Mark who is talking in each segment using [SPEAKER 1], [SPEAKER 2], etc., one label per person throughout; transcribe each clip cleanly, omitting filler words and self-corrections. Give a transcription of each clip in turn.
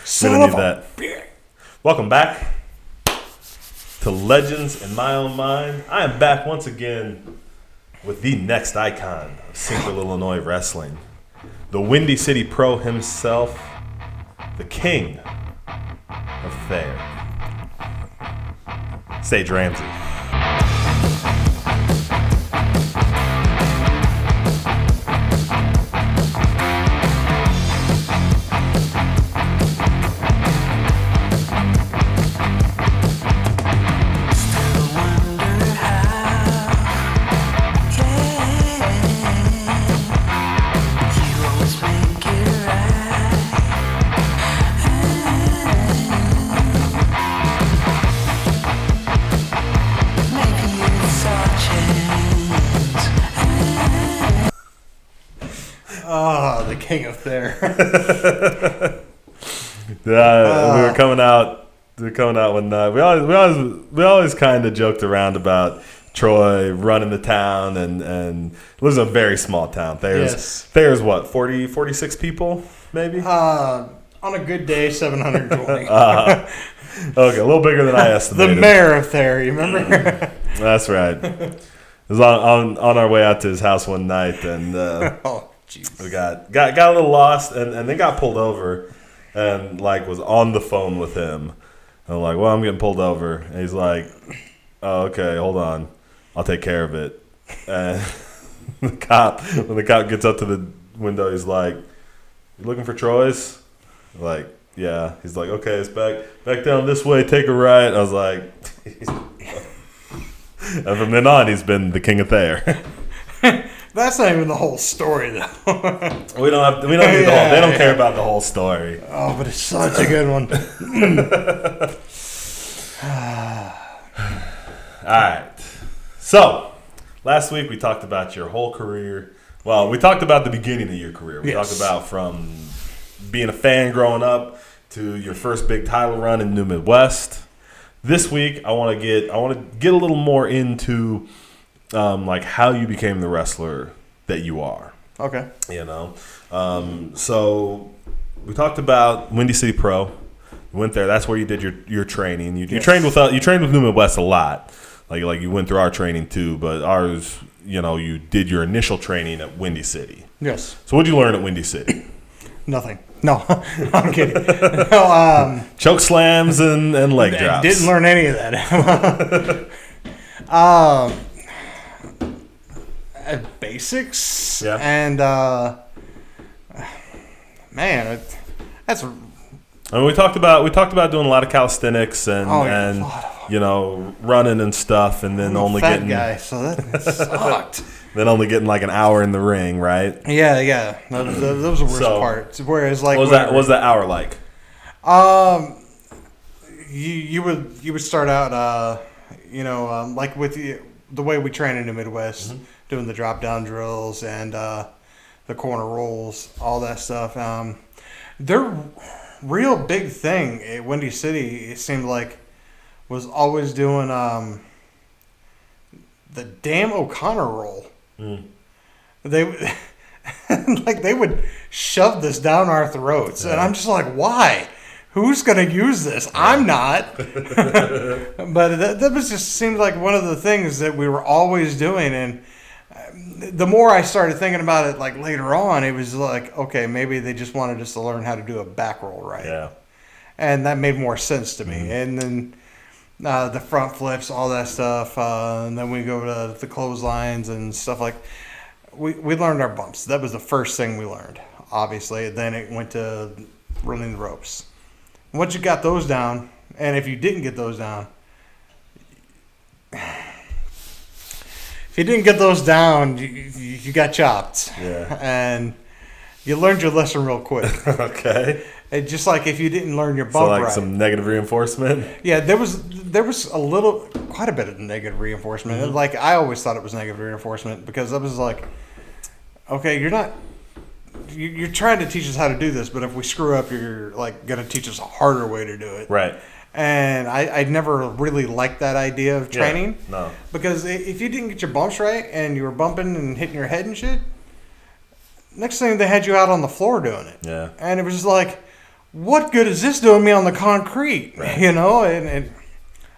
[SPEAKER 1] Son of a bitch. Welcome back to Legends in My Own Mind. I am back once again with the next icon of Central Illinois wrestling, the Windy City Pro himself, the king of fair, Sage Ramsey.
[SPEAKER 2] The king of there.
[SPEAKER 1] We were coming out one night. We always kind of joked around about Troy running the town and it was a very small town. There's what, 46 people maybe?
[SPEAKER 2] On a good day, 720.
[SPEAKER 1] Okay, a little bigger than I estimated.
[SPEAKER 2] The mayor of there, you remember?
[SPEAKER 1] That's right. It was on our way out to his house one night, and we got a little lost, and then got pulled over, and was on the phone with him. And I'm like, well, I'm getting pulled over, and he's like, oh, okay, hold on, I'll take care of it. And when the cop gets up to the window, he's like, you looking for Troy's? I'm like, yeah. He's like, okay, it's back down this way, take a right. I was like, and from then on, he's been the king of Thayer.
[SPEAKER 2] That's not even the whole story, though.
[SPEAKER 1] We don't need the whole. They don't care about the whole story.
[SPEAKER 2] Oh, but it's such a good one.
[SPEAKER 1] All right. So, last week we talked about your whole career. Well, we talked about the beginning of your career. We talked about from being a fan growing up to your first big title run in New Midwest. This week, I want to get a little more into how you became the wrestler that you are.
[SPEAKER 2] Okay.
[SPEAKER 1] So we talked about Windy City Pro. You went there. That's where you did your training. You trained with New Midwest a lot. Like you went through our training too, but ours, you did your initial training at Windy City.
[SPEAKER 2] Yes.
[SPEAKER 1] So what did you learn at Windy City?
[SPEAKER 2] Nothing. No, I'm kidding. No,
[SPEAKER 1] choke slams and leg drops.
[SPEAKER 2] Didn't learn any of that. Basics. Yeah. And man, that's.
[SPEAKER 1] I mean, we talked about doing a lot of calisthenics and running and stuff, and then only getting
[SPEAKER 2] guy, so that sucked.
[SPEAKER 1] Then only getting like an hour in the ring, right?
[SPEAKER 2] Yeah. Those are the worst parts. Whereas, what
[SPEAKER 1] was that hour like?
[SPEAKER 2] You would start out, like with the way we train in the Midwest, doing the drop down drills and the corner rolls, all that stuff. Their real big thing at Windy City, it seemed like, was always doing the damn O'Connor roll. They would shove this down our throats, and I'm just like, why? Who's gonna use this? I'm not. But that was just seemed like one of the things that we were always doing, and the more I started thinking about it, later on, it was like, okay, maybe they just wanted us to learn how to do a back roll right.
[SPEAKER 1] Yeah.
[SPEAKER 2] And that made more sense to me. And then the front flips, all that stuff, and then we go to the clotheslines and stuff we learned our bumps. That was the first thing we learned, obviously. Then it went to running the ropes. Once you got those down, and if you didn't get those down, you got chopped.
[SPEAKER 1] Yeah.
[SPEAKER 2] And you learned your lesson real quick.
[SPEAKER 1] Okay.
[SPEAKER 2] It's just like if you didn't learn your bump right.
[SPEAKER 1] Some negative reinforcement?
[SPEAKER 2] Yeah, there was quite a bit of negative reinforcement. Mm-hmm. I always thought it was negative reinforcement because I was like, okay, you're trying to teach us how to do this, but if we screw up, you're going to teach us a harder way to do it.
[SPEAKER 1] Right.
[SPEAKER 2] And I never really liked that idea of training.
[SPEAKER 1] Yeah, no.
[SPEAKER 2] Because if you didn't get your bumps right and you were bumping and hitting your head and shit, next thing they had you out on the floor doing it.
[SPEAKER 1] Yeah.
[SPEAKER 2] And it was just like, what good is this doing me on the concrete?
[SPEAKER 1] Right.
[SPEAKER 2] You know,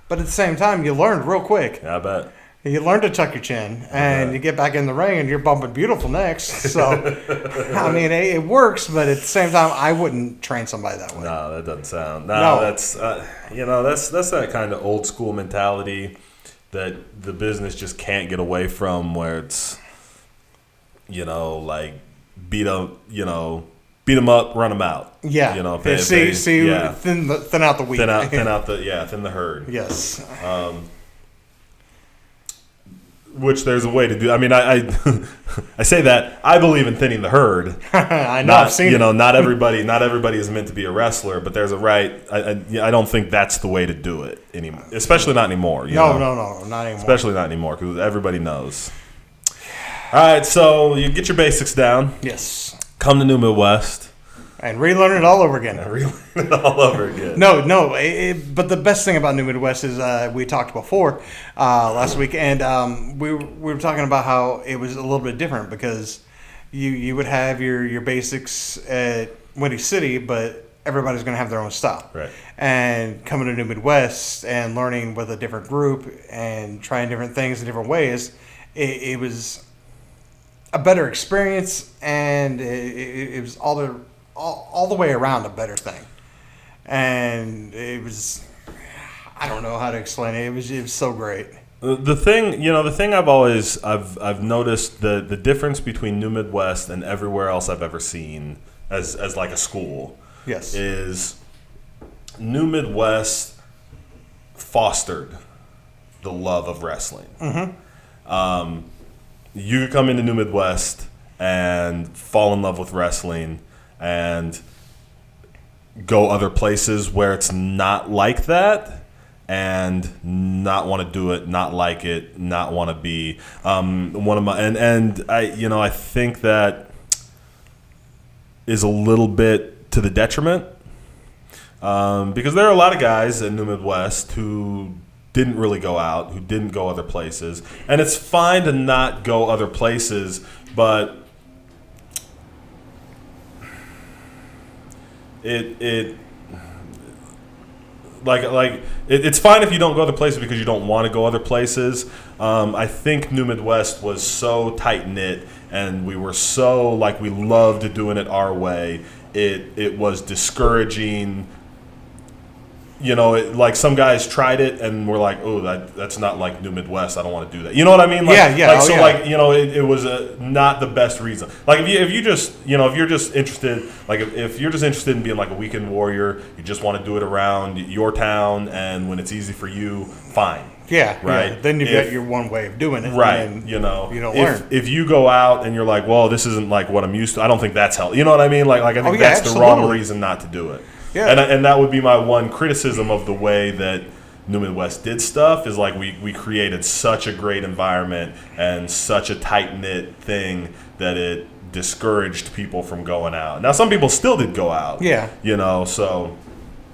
[SPEAKER 2] but at the same time, you learned real quick.
[SPEAKER 1] Yeah, I bet.
[SPEAKER 2] You learn to tuck your chin, and you get back in the ring, and you're bumping beautiful necks. So, I mean, it works, but at the same time, I wouldn't train somebody that way.
[SPEAKER 1] No, that doesn't sound.
[SPEAKER 2] No.
[SPEAKER 1] That's that's that kind of old school mentality that the business just can't get away from, where it's, like beat them up, run them out.
[SPEAKER 2] Yeah.
[SPEAKER 1] Thin out
[SPEAKER 2] the wheat.
[SPEAKER 1] Thin the herd.
[SPEAKER 2] Yes.
[SPEAKER 1] Which there's a way to do. I mean, I I say that I believe in thinning the herd.
[SPEAKER 2] I know. I've seen it.
[SPEAKER 1] Not everybody is meant to be a wrestler, but there's a right. I don't think that's the way to do it anymore. Especially not anymore.
[SPEAKER 2] No, not anymore.
[SPEAKER 1] Especially not anymore, because everybody knows. All right, so you get your basics down.
[SPEAKER 2] Yes.
[SPEAKER 1] Come to New Midwest.
[SPEAKER 2] And relearn it all over again. No. But the best thing about New Midwest is we talked before last week, and we were talking about how it was a little bit different, because you would have your basics at Windy City, but everybody's going to have their own style.
[SPEAKER 1] Right.
[SPEAKER 2] And coming to New Midwest and learning with a different group and trying different things in different ways, it was a better experience, and it was all the way around a better thing. And it was, I don't know how to explain it. It was so great.
[SPEAKER 1] The thing I've noticed the difference between New Midwest and everywhere else I've ever seen as like a school.
[SPEAKER 2] Yes.
[SPEAKER 1] Is New Midwest fostered the love of wrestling.
[SPEAKER 2] Mm-hmm.
[SPEAKER 1] You could come into New Midwest and fall in love with wrestling and go other places where it's not like that, and not want to do it, not like it, not want to be one of my and I think that is a little bit to the detriment, because there are a lot of guys in New Midwest who didn't really go out, who didn't go other places, and it's fine to not go other places, but it's fine if you don't go other places because you don't want to go other places. I think New Midwest was so tight knit, and we were so we loved doing it our way. It was discouraging. Some guys tried it and were like, "Oh, that's not like New Midwest. I don't want to do that." You know what I mean? It was not the best reason. If you're just interested, if you're just interested in being like a weekend warrior, you just want to do it around your town, and when it's easy for you, fine.
[SPEAKER 2] Yeah.
[SPEAKER 1] Right.
[SPEAKER 2] Yeah. Then you've got your one way of doing it.
[SPEAKER 1] Right.
[SPEAKER 2] And
[SPEAKER 1] you don't
[SPEAKER 2] learn.
[SPEAKER 1] If you go out and you're like, well, this isn't like what I'm used to, I don't think that's healthy. You know what I mean? I think that's
[SPEAKER 2] absolutely.
[SPEAKER 1] the wrong reason not to do it.
[SPEAKER 2] Yeah.
[SPEAKER 1] And that would be my one criticism of the way that New Midwest did stuff, is we created such a great environment and such a tight-knit thing that it discouraged people from going out. Now, some people still did go out.
[SPEAKER 2] Yeah.
[SPEAKER 1] So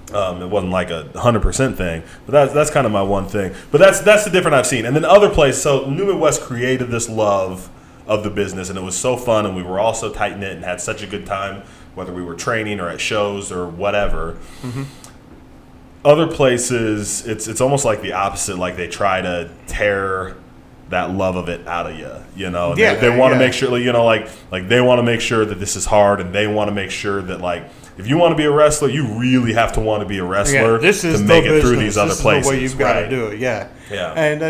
[SPEAKER 1] it wasn't like a 100% thing. But that's kind of my one thing. But that's the difference I've seen. And then other places, so New Midwest created this love of the business, and it was so fun, and we were all so tight-knit and had such a good time, whether we were training or at shows or whatever.
[SPEAKER 2] Mm-hmm.
[SPEAKER 1] Other places, it's almost like the opposite. They try to tear that love of it out of you.
[SPEAKER 2] Yeah,
[SPEAKER 1] they want to make sure, they want to make sure that this is hard, and they want to make sure that if you want to be a wrestler, you really have to want to be a wrestler to make it through these other places.
[SPEAKER 2] This is the way you've got to do it. Yeah.
[SPEAKER 1] Yeah.
[SPEAKER 2] And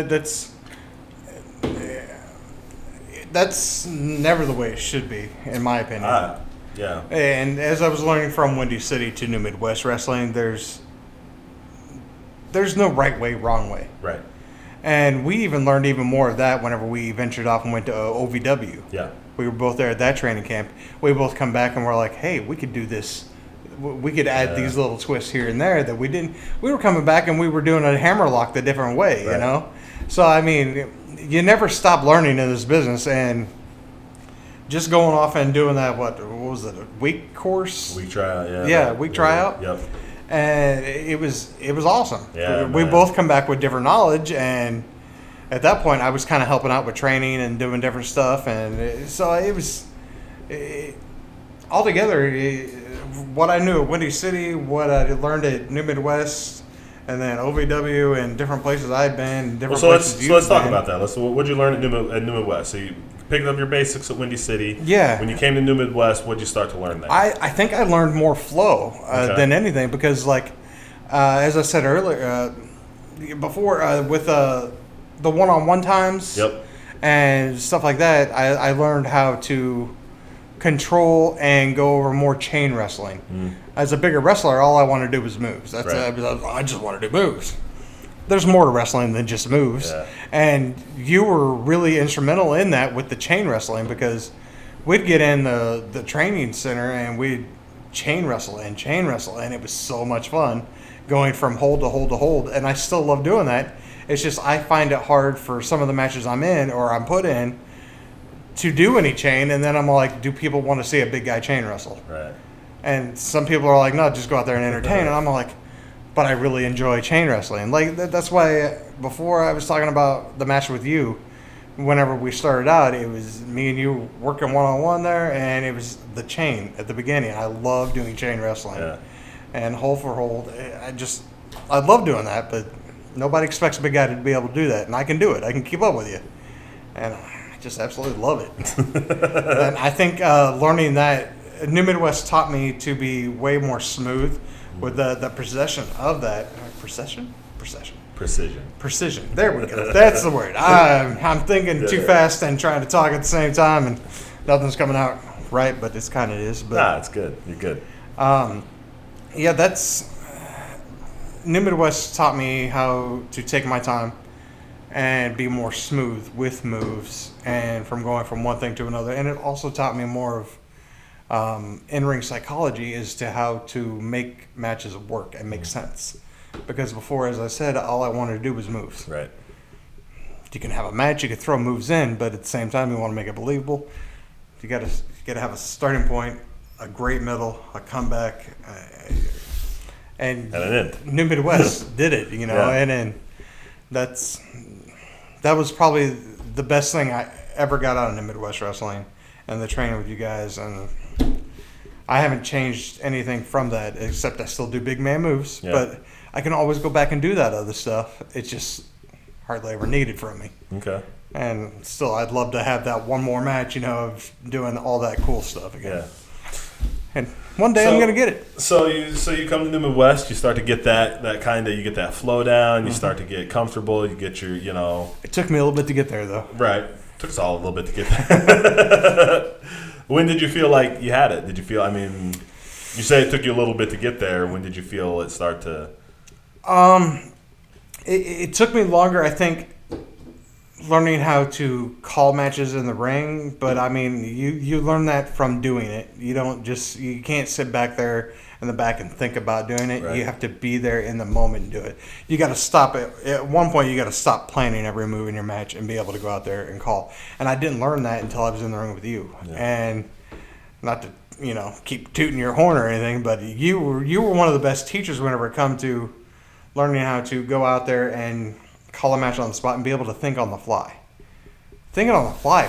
[SPEAKER 2] that's never the way it should be, in my opinion.
[SPEAKER 1] Yeah.
[SPEAKER 2] And as I was learning from Windy City to New Midwest Wrestling, there's no right way, wrong way.
[SPEAKER 1] Right.
[SPEAKER 2] And we even learned even more of that whenever we ventured off and went to OVW.
[SPEAKER 1] Yeah.
[SPEAKER 2] We were both there at that training camp. We both come back and we're like, hey, we could do this. We could add these little twists here and there that we didn't. We were coming back and we were doing a hammerlock the different way,
[SPEAKER 1] right.
[SPEAKER 2] So, I mean, you never stop learning in this business, and just going off and doing that, what was it, a week course?
[SPEAKER 1] Week tryout, yeah.
[SPEAKER 2] Yeah, week tryout.
[SPEAKER 1] Yep.
[SPEAKER 2] And it was awesome.
[SPEAKER 1] Yeah,
[SPEAKER 2] we both come back with different knowledge, and at that point, I was kind of helping out with training and doing different stuff, and so it was altogether, what I knew at Windy City, what I learned at New Midwest, and then OVW and different places I've been, different places
[SPEAKER 1] let's talk about that. What did you learn at New Midwest? So you picked up your basics at Windy City.
[SPEAKER 2] Yeah.
[SPEAKER 1] When you came to New Midwest, what did you start to learn there?
[SPEAKER 2] I think I learned more flow than anything because, like, as I said earlier, before with the one-on-one times and stuff like that, I learned how to control and go over more chain wrestling. As a bigger wrestler, all I want to do was moves. That's I just want to do moves. There's more to wrestling than just moves.
[SPEAKER 1] Yeah.
[SPEAKER 2] And you were really instrumental in that with the chain wrestling because we'd get in the training center and we'd chain wrestle, and it was so much fun going from hold to hold to hold. And I still love doing that. It's just I find it hard for some of the matches I'm in or I'm put in to do any chain, and then I'm like, do people want to see a big guy chain wrestle?
[SPEAKER 1] Right.
[SPEAKER 2] And some people are like, no, just go out there and entertain. And I'm like, but I really enjoy chain wrestling. Like that's why before I was talking about the match with you, whenever we started out, it was me and you working one-on-one there, and it was the chain at the beginning. I love doing chain wrestling and hold for hold. I love doing that, but nobody expects a big guy to be able to do that, and I can do it. I can keep up with you, and I just absolutely love it. And I think learning that New Midwest taught me to be way more smooth with the precision of that. Precision. There we go. That's the word. I'm thinking too fast and trying to talk at the same time, and nothing's coming out right, but it's kind of is. But
[SPEAKER 1] nah, it's good. You're good.
[SPEAKER 2] Yeah, that's New Midwest taught me how to take my time and be more smooth with moves and from going from one thing to another. And it also taught me more of in-ring psychology as to how to make matches work and make sense. Because before, as I said, all I wanted to do was moves.
[SPEAKER 1] Right.
[SPEAKER 2] You can have a match, you can throw moves in, but at the same time, you want to make it believable. You got to have a starting point, a great middle, a comeback, and
[SPEAKER 1] an end.
[SPEAKER 2] New Midwest did it, you know, and then that was probably the best thing I ever got out of New Midwest wrestling and the training with you guys. And I haven't changed anything from that, except I still do big man moves, but I can always go back and do that other stuff. It's just hardly ever needed from me.
[SPEAKER 1] Okay.
[SPEAKER 2] And still, I'd love to have that one more match, you know, of doing all that cool stuff again.
[SPEAKER 1] Yeah.
[SPEAKER 2] And one day I'm gonna get it.
[SPEAKER 1] So you come to New Midwest, you start to get that kind of, you get that flow down, you start to get comfortable, you get your, you know.
[SPEAKER 2] It took me a little bit to get there, though.
[SPEAKER 1] Right. Took us all a little bit to get there. When did you feel like you had it? Did you feel, I mean, you say it took you a little bit to get there. When did you feel it start to?
[SPEAKER 2] It took me longer, I think, learning how to call matches in the ring. But I mean, you learn that from doing it. You can't sit back there in the back and think about doing it. Right. You have to be there in the moment and do it. You got to stop it. At one point, you got to stop planning every move in your match and be able to go out there and call. And I didn't learn that until I was in the ring with you. Yeah. And not to, you know, keep tooting your horn or anything, but you were one of the best teachers whenever it come to learning how to go out there and call a match on the spot and be able to think on the fly. Thinking on the fly,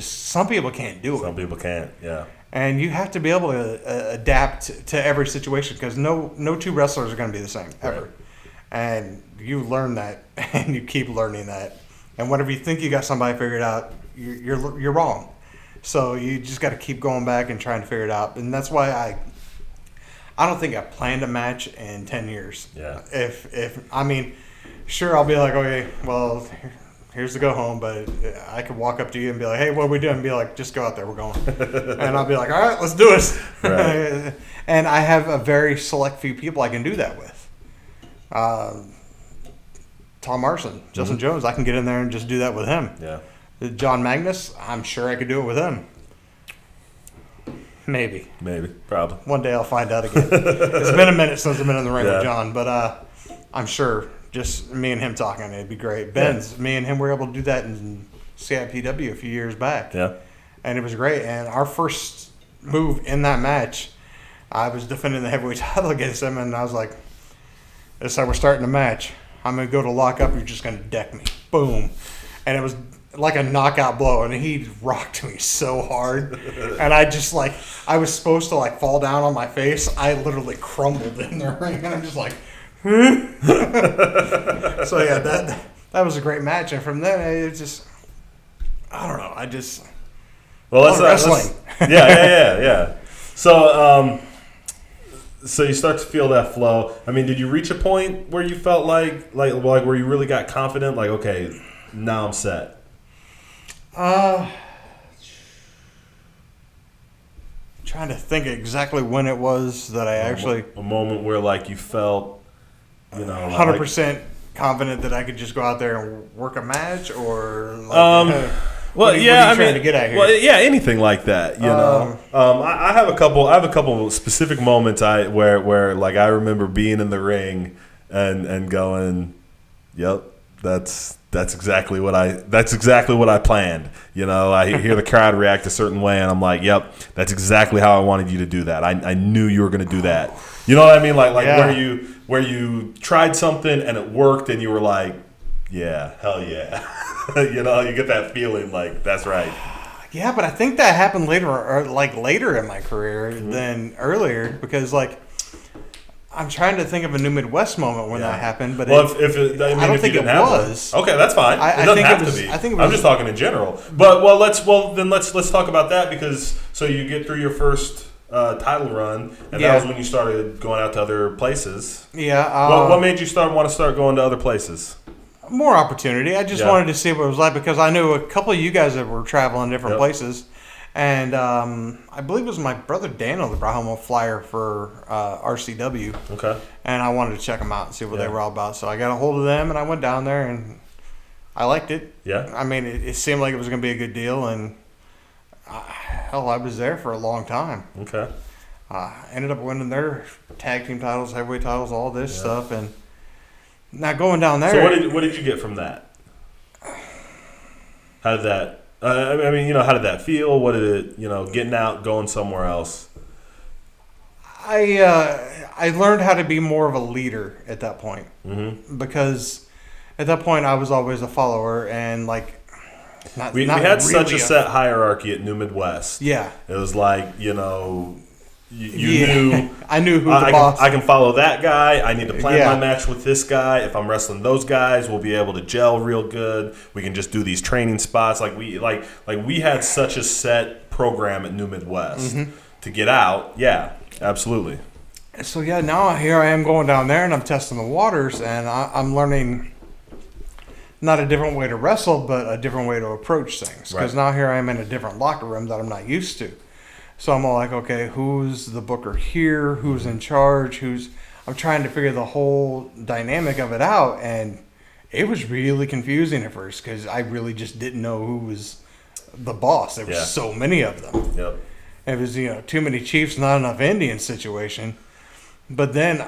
[SPEAKER 2] some people can't do it.
[SPEAKER 1] Some people can't, yeah.
[SPEAKER 2] And you have to be able to adapt to every situation because no two wrestlers are going to be the same, ever. Right. And you learn that, and you keep learning that. And whenever you think you got somebody figured out, you're wrong. So you just got to keep going back and trying to figure it out. And that's why I don't think I planned a match in 10 years.
[SPEAKER 1] Yeah.
[SPEAKER 2] If I mean, sure, I'll be like, okay, well, here's the go home, but I could walk up to you and be like, hey, what are we doing? And be like, just go out there, we're going. And I'll be like, all right, let's do it. Right. And I have a very select few people I can do that with. Tom Marson, Justin Jones, I can get in there and just do that with him.
[SPEAKER 1] Yeah.
[SPEAKER 2] John Magnus, I'm sure I could do it with him. Maybe,
[SPEAKER 1] probably.
[SPEAKER 2] One day I'll find out again. It's been a minute since I've been in the ring with John, but I'm sure just me and him talking, it'd be great. Me and him were able to do that in CIPW a few years back.
[SPEAKER 1] Yeah.
[SPEAKER 2] And it was great. And our first move in that match, I was defending the heavyweight title against him, and I was like, this is how we're starting the match. I'm going to go to lock up, you're just going to deck me. Boom. And it was like a knockout blow, and he rocked me so hard, and I just like I was supposed to like fall down on my face. I literally crumbled in the ring, and I'm just like, so yeah, that was a great match, and from then it just I don't know, I just wrestling.
[SPEAKER 1] Yeah. So so you start to feel that flow. I mean, did you reach a point where you felt like where you really got confident? Like, okay, now I'm set.
[SPEAKER 2] Trying to think exactly when it was that I actually
[SPEAKER 1] a moment where like you felt,
[SPEAKER 2] 100% confident that I could just go out there and work a match, or like, what are you trying to get at here?
[SPEAKER 1] Well, yeah, anything like that, I have a couple specific moments where like I remember being in the ring and going, yep, that's exactly what I planned. I hear the crowd react a certain way, and I'm like, yep, that's exactly how I wanted you to do that. I knew you were going to do that. You know what I mean? Like where you tried something and it worked, and you were like, yeah, hell yeah. You get that feeling like that's right.
[SPEAKER 2] Yeah, but I think that happened later in my career than earlier, because like I'm trying to think of a New Midwest moment when that happened, but I don't think it was.
[SPEAKER 1] Okay, that's fine. It doesn't have to be. I'm just talking in general. But let's talk about that, because so you get through your first title run, and that was when you started going out to other places.
[SPEAKER 2] Yeah.
[SPEAKER 1] What made you want to start going to other places?
[SPEAKER 2] More opportunity. I just wanted to see what it was like, because I knew a couple of you guys that were traveling different places. And I believe it was my brother Daniel that brought home a flyer for RCW. Okay. And I wanted to check them out and see what they were all about. So I got a hold of them, and I went down there, and I liked it. Yeah. I mean, it seemed like it was going to be a good deal, and I was there for a long time. Okay. Ended up winning their tag team titles, heavyweight titles, all this stuff, and now going down there.
[SPEAKER 1] So what did you get from that? How did that? How did that feel? What did it? Getting out, going somewhere else.
[SPEAKER 2] I learned how to be more of a leader at that point, because at that point I was always a follower, and like
[SPEAKER 1] we had such a set hierarchy at New Midwest.
[SPEAKER 2] Yeah,
[SPEAKER 1] it was like You knew.
[SPEAKER 2] I knew who the boss.
[SPEAKER 1] I can follow that guy. I need to plan my match with this guy. If I'm wrestling those guys, we'll be able to gel real good. We can just do these training spots. We had such a set program at New Midwest to get out. Yeah, absolutely.
[SPEAKER 2] So now here I am going down there, and I'm testing the waters, and I'm learning not a different way to wrestle, but a different way to approach things. Because now here I am in a different locker room that I'm not used to. So I'm all like, okay, who's the booker here? Who's in charge? I'm trying to figure the whole dynamic of it out, and it was really confusing at first, because I really just didn't know who was the boss. There were so many of them. Yep. It was too many chiefs, not enough Indian situation. But then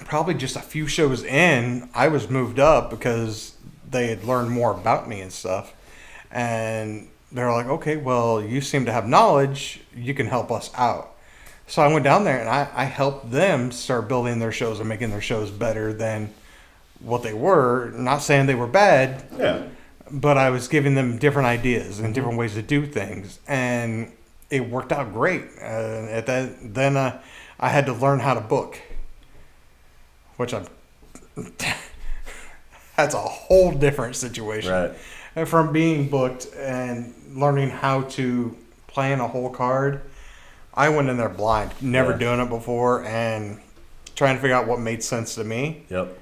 [SPEAKER 2] probably just a few shows in, I was moved up because they had learned more about me and stuff, and they're like, okay, well, you seem to have knowledge. You can help us out. So I went down there, and I helped them start building their shows and making their shows better than what they were. Not saying they were bad, but I was giving them different ideas and different ways to do things. And it worked out great. Then I had to learn how to book, which that's a whole different situation. Right. From being booked and learning how to plan a whole card, I went in there blind, never doing it before, and trying to figure out what made sense to me. Yep.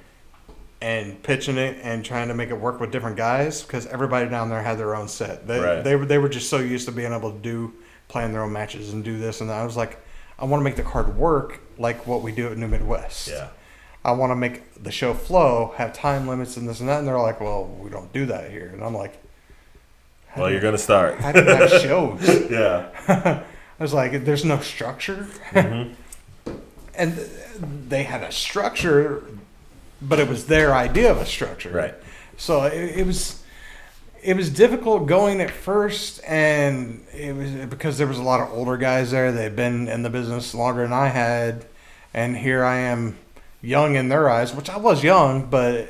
[SPEAKER 2] And pitching it and trying to make it work with different guys, because everybody down there had their own set. They were just so used to being able to plan their own matches and do this and that. I was like, I want to make the card work like what we do at New Midwest. Yeah. I want to make the show flow, have time limits and this and that. And they're like, well, we don't do that here. And I'm like,
[SPEAKER 1] well, you're going to start.
[SPEAKER 2] How do you have shows?
[SPEAKER 1] Yeah.
[SPEAKER 2] I was like, there's no structure. Mm-hmm. And they had a structure, but it was their idea of a structure.
[SPEAKER 1] Right.
[SPEAKER 2] So it was difficult going at first, and it was because there was a lot of older guys there. They had been in the business longer than I had, and here I am, young in their eyes, which I was young, but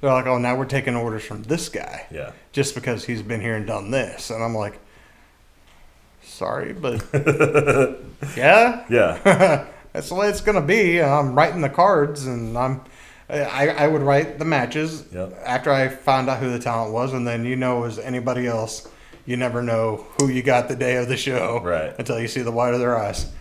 [SPEAKER 2] They're like, oh, now we're taking orders from this guy.
[SPEAKER 1] Yeah.
[SPEAKER 2] Just because he's been here and done this. And I'm like, sorry, but yeah.
[SPEAKER 1] Yeah.
[SPEAKER 2] That's the way it's going to be. I'm writing the cards, and I would write the matches after I found out who the talent was, and then as anybody else, you never know who you got the day of the show until you see the white of their eyes.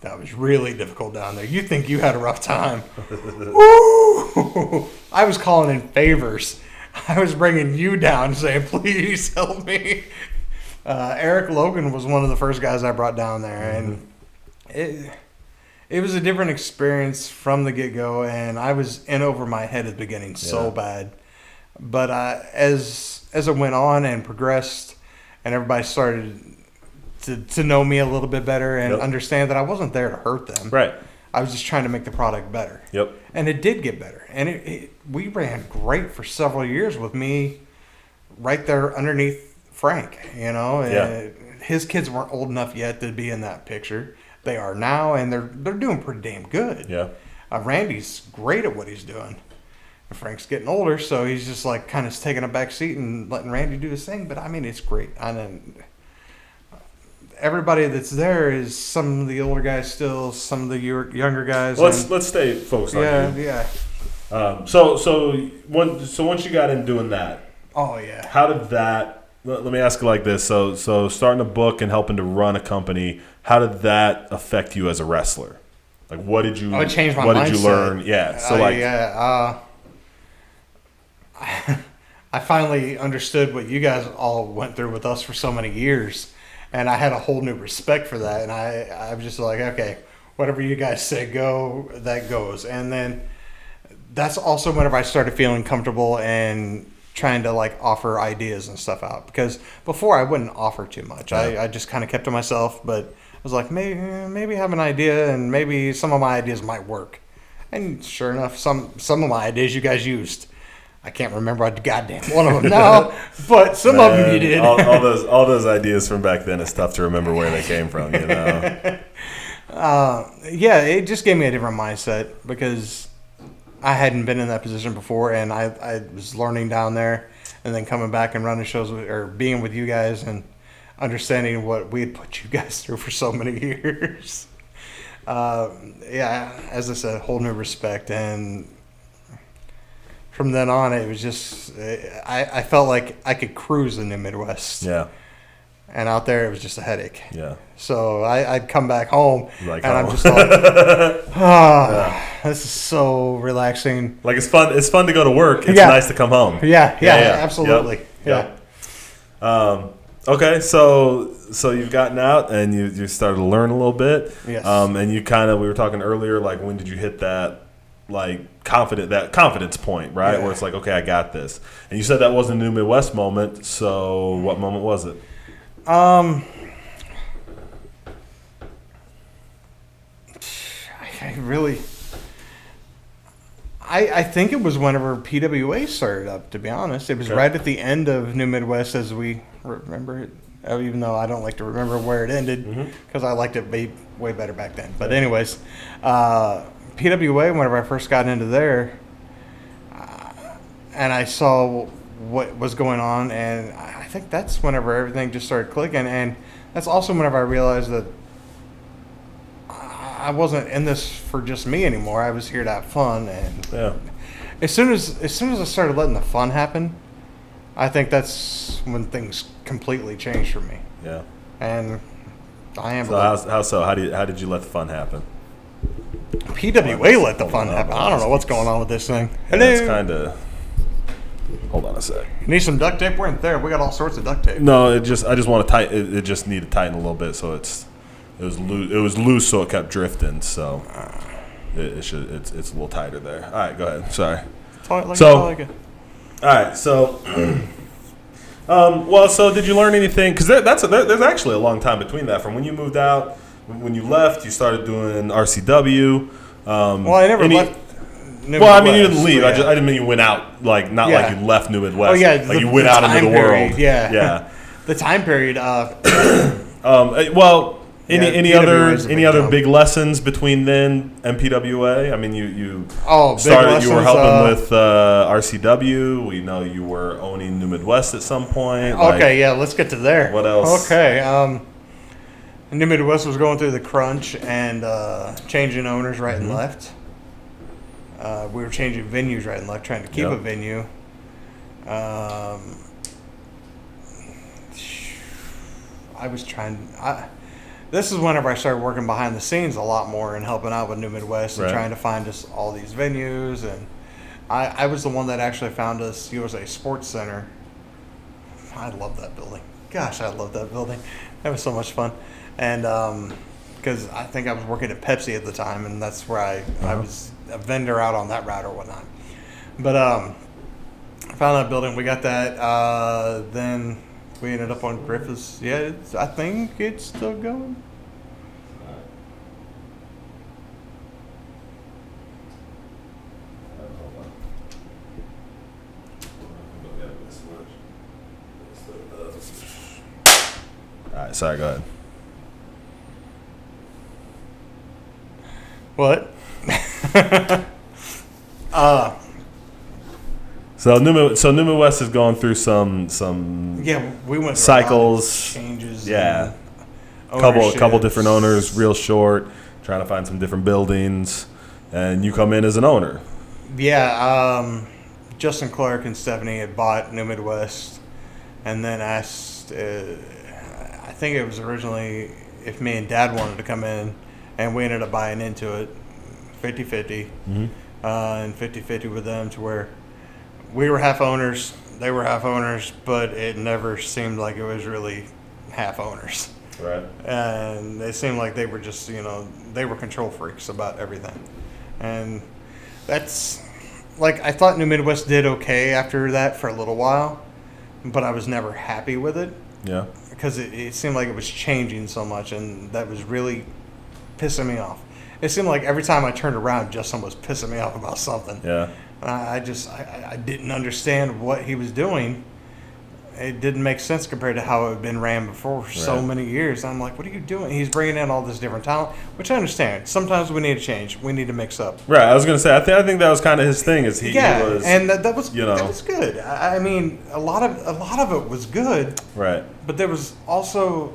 [SPEAKER 2] That was really difficult down there. You think you had a rough time. Woo! I was calling in favors. I was bringing you down saying, please help me. Eric Logan was one of the first guys I brought down there, and it was a different experience from the get-go, and I was in over my head at the beginning so bad. But as it went on and progressed, and everybody started to know me a little bit better and understand that I wasn't there to hurt them.
[SPEAKER 1] Right.
[SPEAKER 2] I was just trying to make the product better. Yep. And it did get better. And we ran great for several years with me right there underneath Frank, His kids weren't old enough yet to be in that picture. They are now, and they're doing pretty damn good. Yeah. Randy's great at what he's doing. And Frank's getting older, so he's just like kind of taking a back seat and letting Randy do his thing. But I mean, it's great. Everybody that's there is some of the older guys still, some of the younger guys.
[SPEAKER 1] Let's stay focused on you.
[SPEAKER 2] Yeah.
[SPEAKER 1] So once you got in doing that, how did that? Let me ask you like this: so starting a book and helping to run a company, how did that affect you as a wrestler? Like, what did you?
[SPEAKER 2] It changed my mindset.
[SPEAKER 1] What did you learn? Yeah. So
[SPEAKER 2] I finally understood what you guys all went through with us for so many years. And I had a whole new respect for that. And I was just like, okay, whatever you guys say go, that goes. And then that's also whenever I started feeling comfortable and trying to like offer ideas and stuff out. Because before I wouldn't offer too much. I just kind of kept to myself. But I was like, maybe have an idea and maybe some of my ideas might work. And sure enough, some of my ideas you guys used. I can't remember a goddamn one of them now, but some of them you did.
[SPEAKER 1] all those ideas from back then, it's tough to remember where they came from,
[SPEAKER 2] it just gave me a different mindset because I hadn't been in that position before, and I was learning down there, and then coming back and running shows or being with you guys and understanding what we had put you guys through for so many years. As I said, whole new respect, and from then on, it was just I felt like I could cruise in the Midwest. Yeah. And out there, it was just a headache. Yeah. So I'd come back home, I'm just like, this is so relaxing.
[SPEAKER 1] Like, it's fun. It's fun to go to work. It's nice to come home.
[SPEAKER 2] Yeah, absolutely. Yep.
[SPEAKER 1] Yeah. Okay, so you've gotten out and you started to learn a little bit. Yes. And you we were talking earlier, like, when did you hit that confidence point, right? Yeah. Where it's like, okay, I got this. And you said that wasn't a New Midwest moment. So what moment was it?
[SPEAKER 2] I think it was whenever PWA started up, to be honest. It was right at the end of New Midwest as we remember it, even though I don't like to remember where it ended because I liked it way better back then. But anyways, PWA, whenever I first got into there, and I saw what was going on, and I think that's whenever everything just started clicking, and that's also whenever I realized that I wasn't in this for just me anymore. I was here to have fun, and as soon as I started letting the fun happen, I think that's when things completely changed for me. Yeah, and I am.
[SPEAKER 1] So how did you let the fun happen?
[SPEAKER 2] PWA let the fun happen. I don't know what's going on with this thing.
[SPEAKER 1] Yeah, it's kind of. Hold on a sec.
[SPEAKER 2] You need some duct tape? We're in there. We got all sorts of duct tape.
[SPEAKER 1] No, I just want to tighten. It just needed to tighten a little bit, so it was loose. It was loose, so it kept drifting. So it's a little tighter there. All right, go ahead. Sorry. All right, so. So did you learn anything? Because there's actually a long time between that. From when you moved out, when you left, you started doing RCW.
[SPEAKER 2] I never left.
[SPEAKER 1] New Midwest, you didn't leave. Yeah. I didn't mean you went out, like you left New Midwest.
[SPEAKER 2] Oh yeah,
[SPEAKER 1] you went out into the world.
[SPEAKER 2] Yeah. The time period.
[SPEAKER 1] Any other big lessons between then and PWA? I mean, you started. You were helping with RCW. We know you were owning New Midwest at some point.
[SPEAKER 2] Okay, let's get to there.
[SPEAKER 1] What else?
[SPEAKER 2] Okay, New Midwest was going through the crunch and changing owners right and left. We were changing venues right and left, trying to keep a venue. This is whenever I started working behind the scenes a lot more and helping out with New Midwest and trying to find us all these venues. And I was the one that actually found us USA Sports Center. I love that building. Gosh, I love that building. That was so much fun. And because I think I was working at Pepsi at the time, and that's where I was a vendor out on that route or whatnot. But I found that building. We got that. Then we ended up on Griffiths. Yeah, I think it's still going.
[SPEAKER 1] All right, sorry, go ahead.
[SPEAKER 2] What?
[SPEAKER 1] So New Midwest is going through some
[SPEAKER 2] we went through
[SPEAKER 1] cycles,
[SPEAKER 2] changes,
[SPEAKER 1] couple different owners, real short, trying to find some different buildings, and you come in as an owner.
[SPEAKER 2] Yeah, Justin Clark and Stephanie had bought New Midwest, and then asked. I think it was originally if me and Dad wanted to come in, and we ended up buying into it 50-50, and 50-50 with them to where we were half owners, they were half owners, but it never seemed like it was really half owners.
[SPEAKER 1] Right.
[SPEAKER 2] And it seemed like they were just, they were control freaks about everything. And that's, I thought New Midwest did okay after that for a little while, but I was never happy with it.
[SPEAKER 1] Yeah.
[SPEAKER 2] Because it seemed like it was changing so much, and that was really pissing me off. It seemed like every time I turned around, Justin was pissing me off about something.
[SPEAKER 1] Yeah.
[SPEAKER 2] I didn't understand what he was doing. It didn't make sense compared to how it had been ran before for so many years. I'm like, what are you doing? He's bringing in all this different talent, which I understand. Sometimes we need to change. We need to mix up.
[SPEAKER 1] Right. I was going to say, I think that was kind of his thing. Is he was,
[SPEAKER 2] and that was that was good. I mean, a lot of it was good.
[SPEAKER 1] Right.
[SPEAKER 2] But there was also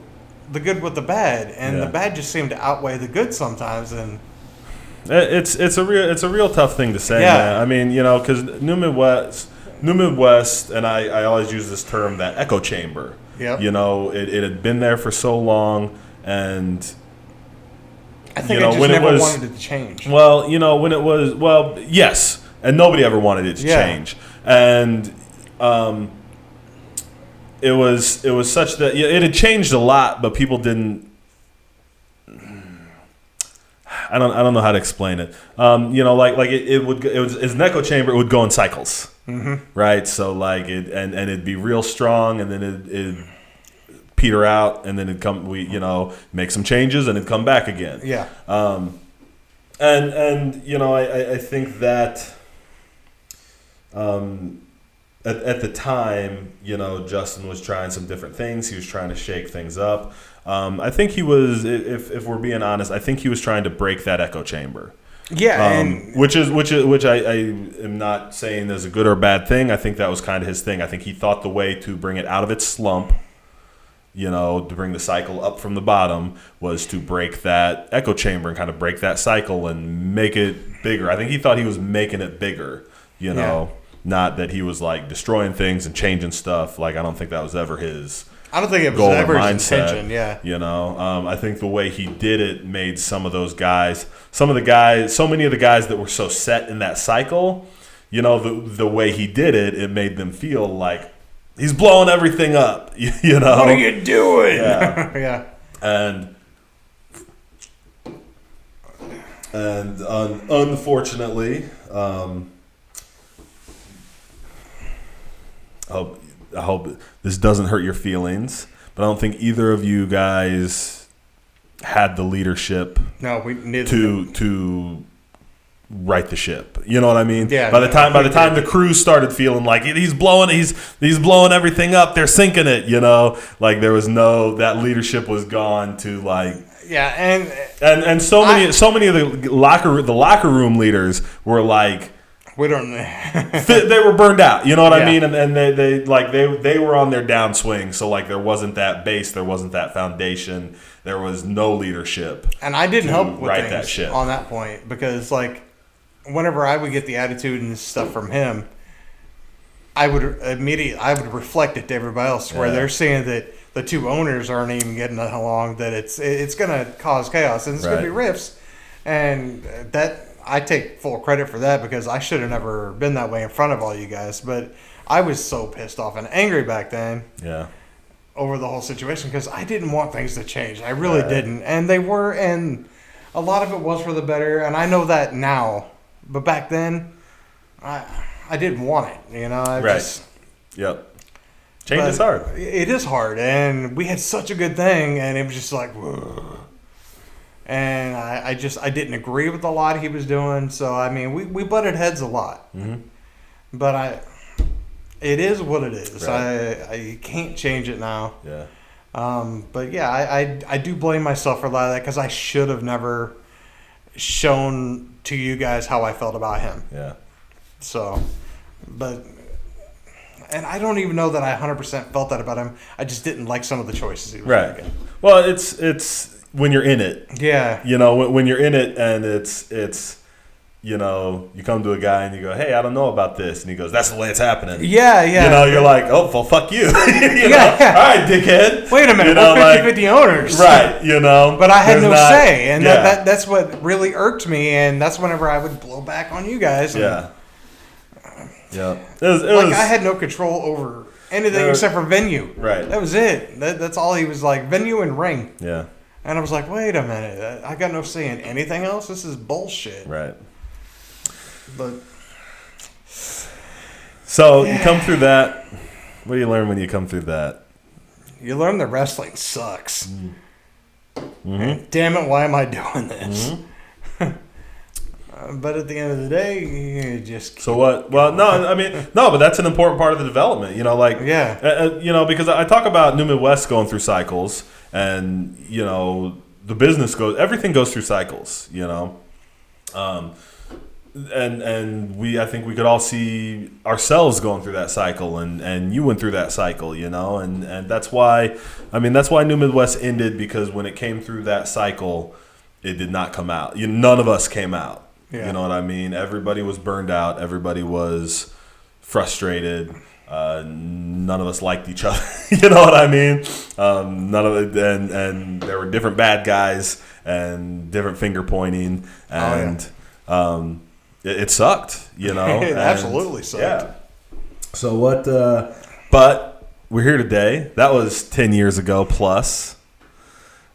[SPEAKER 2] the good with the bad, and the bad just seemed to outweigh the good sometimes. And
[SPEAKER 1] it's a real tough thing to say. Yeah. Man. I mean, because New Midwest, and I always use this term, that echo chamber.
[SPEAKER 2] Yep.
[SPEAKER 1] It had been there for so long, and
[SPEAKER 2] I think I just never wanted it to change.
[SPEAKER 1] Well, when it was, yes, and nobody ever wanted it to change, and it was such that it had changed a lot, but people didn't. I don't know how to explain it. It was an echo chamber. It would go in cycles, right? So it'd be real strong, and then it'd peter out, and then it'd come. Make some changes, and it'd come back again.
[SPEAKER 2] Yeah.
[SPEAKER 1] I think that at the time, Justin was trying some different things. He was trying to shake things up. I think he was, if we're being honest, I think he was trying to break that echo chamber.
[SPEAKER 2] Yeah,
[SPEAKER 1] which I am not saying is a good or bad thing. I think that was kind of his thing. I think he thought the way to bring it out of its slump, to bring the cycle up from the bottom, was to break that echo chamber and kind of break that cycle and make it bigger. I think he thought he was making it bigger, not that he was destroying things and changing stuff. I don't think that was ever his.
[SPEAKER 2] I don't think it was ever his intention. Yeah.
[SPEAKER 1] I think the way he did it made so many of the guys that were so set in that cycle, the way he did it, it made them feel like he's blowing everything up. What
[SPEAKER 2] are you doing?
[SPEAKER 1] Yeah.
[SPEAKER 2] Yeah.
[SPEAKER 1] And unfortunately, I hope this doesn't hurt your feelings, but I don't think either of you guys had the leadership.
[SPEAKER 2] No, we needed
[SPEAKER 1] to right the ship. You know what I mean?
[SPEAKER 2] Yeah.
[SPEAKER 1] By the time the crew started feeling like he's blowing everything up, they're sinking it. There was that leadership was gone to
[SPEAKER 2] Yeah,
[SPEAKER 1] and so many of the locker room leaders were like,
[SPEAKER 2] we don't.
[SPEAKER 1] they were burned out. You know what I mean? And they were on their downswing. So like there wasn't that base, there wasn't that foundation, there was no leadership.
[SPEAKER 2] And I didn't help with
[SPEAKER 1] right that ship
[SPEAKER 2] on that point because like whenever I would get the attitude and stuff from him, I would reflect it to everybody else where they're saying that the two owners aren't even getting along, that it's going to cause chaos and it's going to be rifts, and that. I take full credit for that because I should have never been that way in front of all you guys. But I was so pissed off and angry back then over the whole situation because I didn't want things to change. I really didn't. And they were, and a lot of it was for the better. And I know that now. But back then, I didn't want it. You know?
[SPEAKER 1] Change is hard.
[SPEAKER 2] It is hard. And we had such a good thing. And it was just like, whoa. And I didn't agree with a lot he was doing. So, I mean, we butted heads a lot. Mm-hmm. But it is what it is. Right. I can't change it now.
[SPEAKER 1] Yeah.
[SPEAKER 2] But, yeah, I do blame myself for a lot of that because I should have never shown to you guys how I felt about him.
[SPEAKER 1] Yeah.
[SPEAKER 2] So, and I don't even know that I 100% felt that about him. I just didn't like some of the choices he was making.
[SPEAKER 1] Well, it's when you're in it.
[SPEAKER 2] Yeah.
[SPEAKER 1] You know, when you're in it and it's you know, you come to a guy and you go, hey, I don't know about this. And he goes, that's the way it's happening.
[SPEAKER 2] Yeah.
[SPEAKER 1] You know, you're like, oh, well, fuck you. you know? All right, dickhead.
[SPEAKER 2] Wait a minute, we're 50-50 owners.
[SPEAKER 1] Right, you know.
[SPEAKER 2] But I had no say. And that's what really irked me. And that's whenever I would blow back on you guys. And,
[SPEAKER 1] yeah.
[SPEAKER 2] I had no control over anything except for venue.
[SPEAKER 1] Right.
[SPEAKER 2] That was it. That's all he was like, venue and ring.
[SPEAKER 1] Yeah.
[SPEAKER 2] And I was like, wait a minute. I got no say in anything else? This is bullshit.
[SPEAKER 1] Right.
[SPEAKER 2] But
[SPEAKER 1] so you come through that. What do you learn when you come through that?
[SPEAKER 2] You learn that wrestling sucks.
[SPEAKER 1] Mm-hmm.
[SPEAKER 2] And damn it, why am I doing this? Mm-hmm. But at the end of the day, you just...
[SPEAKER 1] So what? Well, no, but that's an important part of the development. You know, like...
[SPEAKER 2] Yeah.
[SPEAKER 1] You know, because I talk about New Midwest going through cycles. And, you know, the business everything goes through cycles, you know. And I think we could all see ourselves going through that cycle, and you went through that cycle, you know, and that's why New Midwest ended, because when it came through that cycle, it did not come out. None of us came out. Yeah. You know what I mean? Everybody was burned out. Everybody was frustrated. None of us liked each other. You know what I mean? None of it, and there were different bad guys and different finger pointing, and it sucked. You know,
[SPEAKER 2] it absolutely sucked.
[SPEAKER 1] Yeah. So what? But we're here today. That was 10 years ago plus.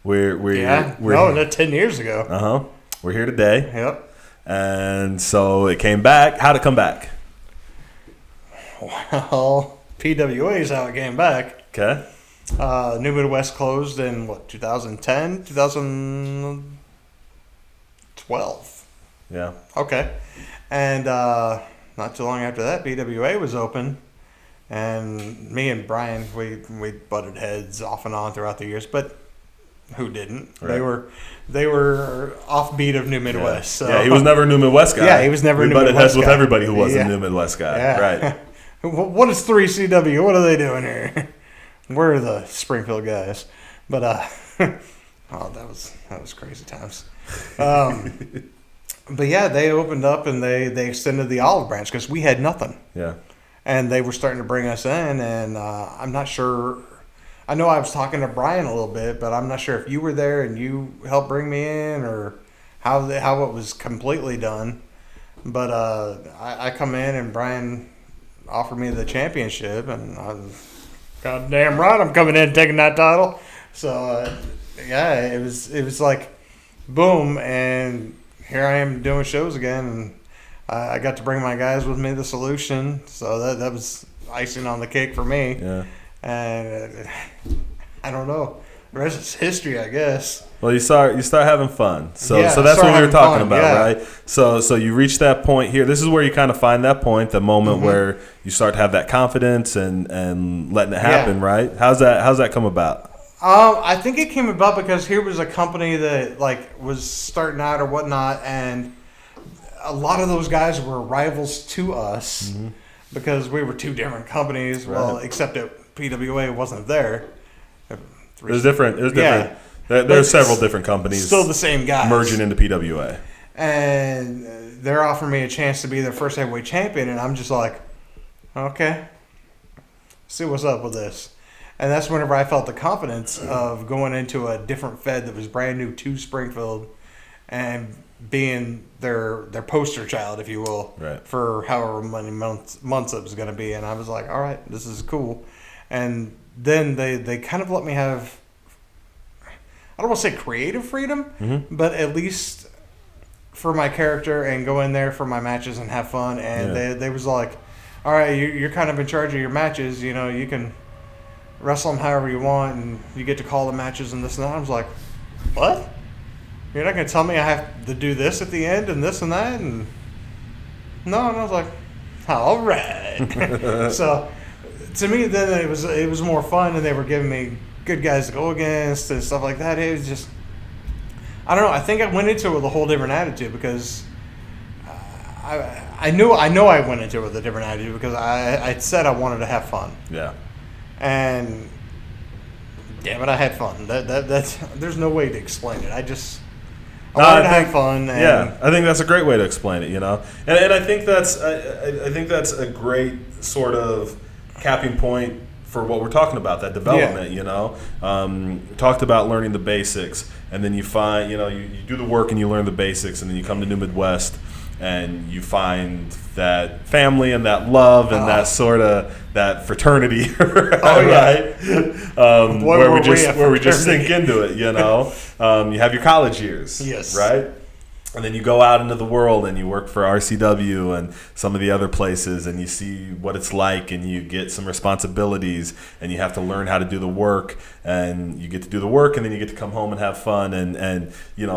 [SPEAKER 1] We're
[SPEAKER 2] not 10 years ago.
[SPEAKER 1] We're here today.
[SPEAKER 2] Yep.
[SPEAKER 1] And so it came back. How'd it come back?
[SPEAKER 2] Well, PWA is how it came back.
[SPEAKER 1] Okay.
[SPEAKER 2] New Midwest closed in, 2010? 2012.
[SPEAKER 1] Yeah.
[SPEAKER 2] Okay. And not too long after that, PWA was open. And me and Brian, we butted heads off and on throughout the years, but who didn't? Right. They were offbeat of New Midwest.
[SPEAKER 1] Yeah.
[SPEAKER 2] So.
[SPEAKER 1] Yeah, he was never a New Midwest guy.
[SPEAKER 2] Yeah, he was never a New Midwest guy.
[SPEAKER 1] We butted heads with everybody who wasn't a New Midwest guy.
[SPEAKER 2] Yeah.
[SPEAKER 1] Right.
[SPEAKER 2] What is 3CW? What are they doing here? We're the Springfield guys. But, that was crazy times. But, yeah, they opened up and they extended the olive branch because we had nothing.
[SPEAKER 1] Yeah.
[SPEAKER 2] And they were starting to bring us in, and I'm not sure. I know I was talking to Brian a little bit, but I'm not sure if you were there and you helped bring me in or how it was completely done. But I come in and Brian offered me the championship, and I'm goddamn right I'm coming in and taking that title. So it was like boom, and here I am doing shows again, and I got to bring my guys with me, the Solution. So that was icing on the cake for me.
[SPEAKER 1] Yeah.
[SPEAKER 2] And I don't know. The rest is history, I guess.
[SPEAKER 1] Well, you start having fun. So that's what we were talking about, right? So you reach that point here. This is where you kind of find that point, the moment where you start to have that confidence and letting it happen, right? How's that come about?
[SPEAKER 2] I think it came about because here was a company that was starting out or whatnot, and a lot of those guys were rivals to us because we were two different companies. Right. Well, except that PWA wasn't there.
[SPEAKER 1] It was different. It was different. Yeah. There's several different companies.
[SPEAKER 2] Still the same guys.
[SPEAKER 1] Merging into PWA.
[SPEAKER 2] And they're offering me a chance to be their first heavyweight champion, and I'm just like, okay, see what's up with this. And that's whenever I felt the confidence of going into a different Fed that was brand new to Springfield and being their poster child, if you will,
[SPEAKER 1] right,
[SPEAKER 2] for however many months it was going to be. And I was like, all right, this is cool. And then they kind of let me have, I don't want to say creative freedom, but at least for my character and go in there for my matches and have fun. And they was like, all right, you're kind of in charge of your matches. You know, you can wrestle them however you want, and you get to call the matches and this and that. I was like, what? You're not going to tell me I have to do this at the end and this and that? And no, and I was like, all right. So to me, then it was more fun, and they were giving me good guys to go against and stuff like that. It was just, I don't know. I think I went into it with a whole different attitude because I know I went into it with a different attitude because I said I wanted to have fun.
[SPEAKER 1] Yeah.
[SPEAKER 2] And damn it, I had fun. That's there's no way to explain it. I wanted to have fun. And
[SPEAKER 1] yeah, I think that's a great way to explain it. You know, and I think that's a great sort of capping point for what we're talking about, that development. You know, talked about learning the basics, and then you find you do the work and you learn the basics, and then you come to New Midwest and you find that family and that love and that sort of that fraternity, right? Where we just sink into it, you know. You have your college years,
[SPEAKER 2] yes,
[SPEAKER 1] right? And then you go out into the world and you work for RCW and some of the other places, and you see what it's like, and you get some responsibilities, and you have to learn how to do the work, and you get to do the work, and then you get to come home and have fun, and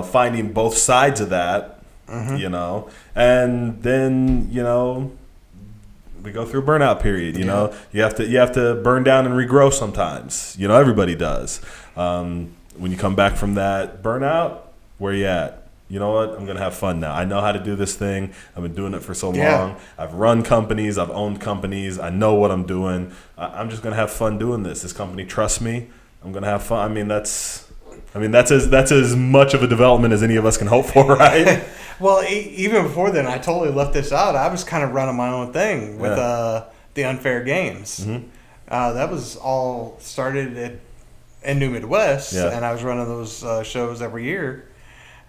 [SPEAKER 1] finding both sides of that. You know, and then we go through a burnout period. You know, you have to burn down and regrow sometimes. You know, everybody does. When you come back from that burnout, where you at? You know what? I'm gonna have fun now. I know how to do this thing. I've been doing it for so long. I've run companies. I've owned companies. I know what I'm doing. I'm just gonna have fun doing this. This company trusts me. I'm gonna have fun. I mean, that's as much of a development as any of us can hope for, right?
[SPEAKER 2] Well, even before then, I totally left this out. I was kind of running my own thing with the Unfair Games. That was all started in New Midwest, and I was running those shows every year.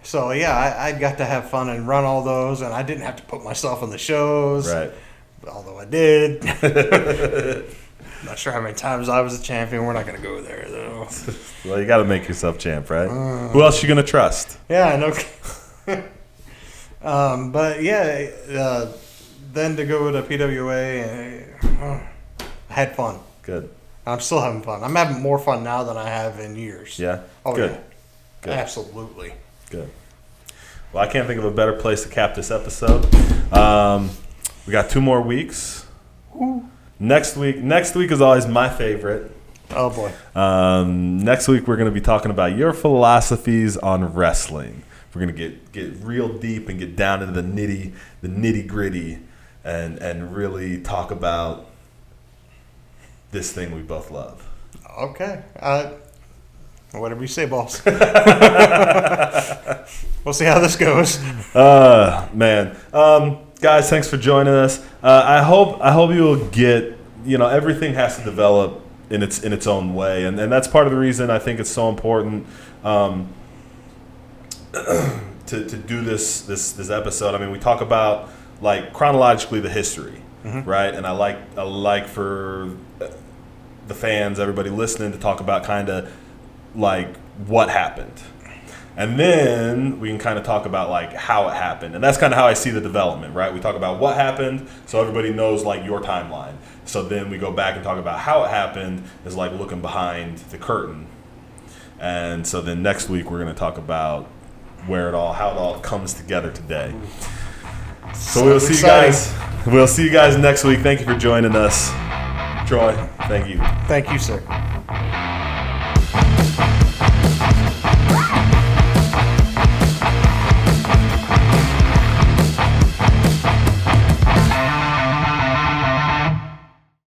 [SPEAKER 2] So, I got to have fun and run all those, and I didn't have to put myself on the shows,
[SPEAKER 1] right?
[SPEAKER 2] Although I did. Not sure how many times I was a champion. We're not going to go there, though.
[SPEAKER 1] Well, you got to make yourself champ, right? Who else you going to trust?
[SPEAKER 2] Yeah, I know. But then to go to PWA, I had fun.
[SPEAKER 1] Good.
[SPEAKER 2] I'm still having fun. I'm having more fun now than I have in years.
[SPEAKER 1] Yeah.
[SPEAKER 2] Oh,
[SPEAKER 1] good.
[SPEAKER 2] Yeah.
[SPEAKER 1] Good.
[SPEAKER 2] Absolutely.
[SPEAKER 1] Good. Well, I can't think of a better place to cap this episode. We got 2 more weeks.
[SPEAKER 2] Ooh. Next
[SPEAKER 1] week is always my favorite.
[SPEAKER 2] Oh boy.
[SPEAKER 1] Next week we're going to be talking about your philosophies on wrestling. We're going to get real deep and get down into the nitty gritty and really talk about this thing we both love.
[SPEAKER 2] Okay. Whatever you say, boss. We'll see how this goes.
[SPEAKER 1] Man. Guys, thanks for joining us. I hope you will get, everything has to develop in its own way, and that's part of the reason I think it's so important to do this episode. I mean, we talk about like chronologically the history, right? And I like for the fans, everybody listening, to talk about kind of like what happened. And then we can kind of talk about like how it happened. And that's kind of how I see the development, right? We talk about what happened so everybody knows like your timeline. So then we go back and talk about how it happened is like looking behind the curtain. And so then next week we're going to talk about how it all comes together today. So we'll see you guys next week. Thank you for joining us. Troy, thank you.
[SPEAKER 2] Thank you, sir.